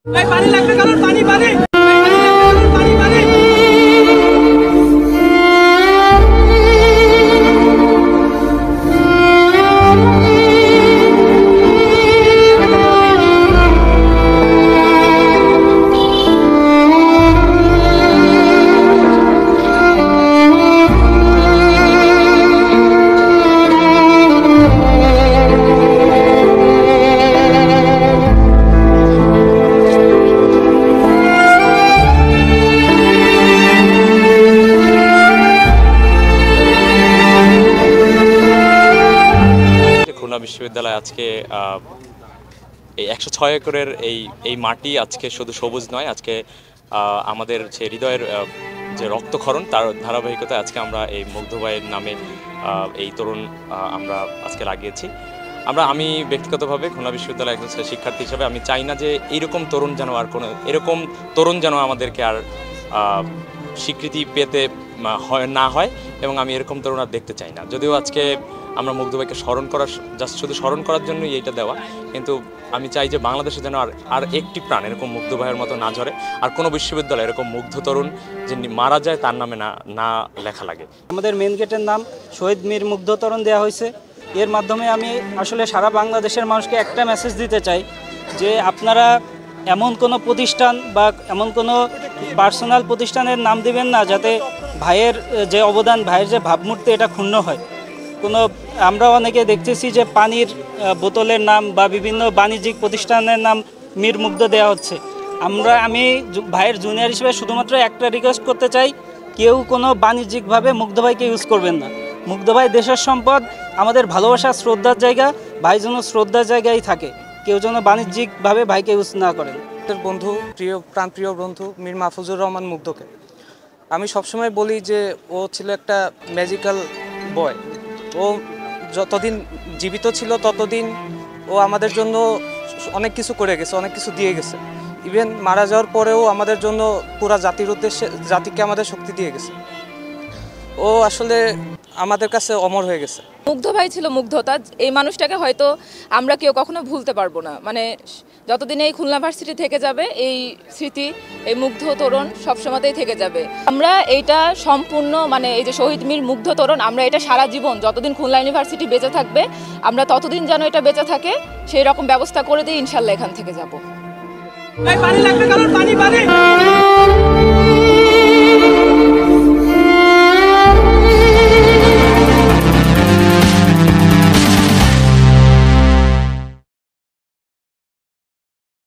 पानी लगने का पानी पानी বিশ্ববিদ্যালয় আজকে এই 106 একরের এই মাটি আজকে শুধু সবুজ নয়, আজকে আমাদের যে হৃদয়ের যে রক্তক্ষরণ তার ধারাবাহিকতায় আজকে আমরা এই মুগ্ধ ভাইয়ের নামে এই তরুণ আমরা আজকে লাগিয়েছি। আমি ব্যক্তিগতভাবে খুলনা বিশ্ববিদ্যালয়ের একজন শিক্ষার্থী হিসেবে আমি চাই না যে এরকম তরুণ যেন আর কোনো এরকম তরুণ যেন আমাদেরকে আর স্বীকৃতি পেতে না হয়, এবং আমি এরকম তরুণ আর দেখতে চাই না। যদিও আজকে আমরা মুগ্ধ ভাইকে স্মরণ করার শুধু স্মরণ করার জন্যই এইটা দেওয়া, কিন্তু আমি চাই যে বাংলাদেশে যেন আর একটি প্রাণ এরকম মুগ্ধ ভাইয়ের মতো না ঝরে, আর কোনো বিশ্ববিদ্যালয় এরকম মুগ্ধ তরুণ যিনি মারা যায় তার নামে না লেখা লাগে। আমাদের মেন গেটের নাম শহীদ মীর মুগ্ধ তরুণ দেওয়া হয়েছে। এর মাধ্যমে আমি আসলে সারা বাংলাদেশের মানুষকে একটা মেসেজ দিতে চাই যে আপনারা এমন কোনো প্রতিষ্ঠান বা এমন কোনো পার্সোনাল প্রতিষ্ঠানের নাম দিবেন না যাতে ভাইয়ের যে অবদান, ভাইয়ের যে ভাবমূর্তি এটা ক্ষুণ্ণ হয়। আমরা অনেকে দেখতেছি যে পানির বোতলের নাম বা বিভিন্ন বাণিজ্যিক প্রতিষ্ঠানের নাম মীর মুগ্ধ দেওয়া হচ্ছে। আমি ভাইয়ের জুনিয়র হিসেবে শুধুমাত্র একটা রিকোয়েস্ট করতে চাই, কেউ কোনো বাণিজ্যিকভাবে মুগ্ধ ভাইকে ইউজ করবেন না। মুগ্ধ ভাই দেশের সম্পদ, আমাদের ভালোবাসা শ্রদ্ধার জায়গা, ভাই যেন শ্রদ্ধার জায়গায় থাকে, কেউ যেন বাণিজ্যিকভাবে ভাইকে ইউজ না করেন। বন্ধু, প্রাণপ্রিয় বন্ধু মীর মাহফুজুর রহমান মুগ্ধকে আমি সবসময় বলি যে ও ছিল একটা ম্যাজিক্যাল বয়। ও যতদিন জীবিত ছিল ততদিন ও আমাদের জন্য অনেক কিছু করে গেছে, অনেক কিছু দিয়ে গেছে। ইভেন মারা যাওয়ার পরেও আমাদের জন্য পুরা জাতির উদ্দেশ্যে, জাতিকে আমাদের শক্তি দিয়ে গেছে। ও আসলে আমাদের কাছে অমর হয়ে গেছে। মুগ্ধ ভাই ছিল মুগ্ধতা, এই মানুষটাকে হয়তো আমরা কেউ কখনো ভুলতে পারবো না। মানে যতদিন এই খুলনা ভার্সিটি থেকে যাবে, এই স্মৃতি, এই মুগ্ধ তরুণ সবসময়তেই থেকে যাবে। আমরা এইটা সম্পূর্ণ এই যে শহীদ মীর মুগ্ধ তরুণ, আমরা এটা সারা জীবন যতদিন খুলনা ইউনিভার্সিটি বেঁচে থাকবে, আমরা ততদিন যেন এটা বেঁচে থাকে সেই রকম ব্যবস্থা করে দিয়ে ইনশাল্লাহ এখান থেকে যাব। পানি লাগবে, পানি পানি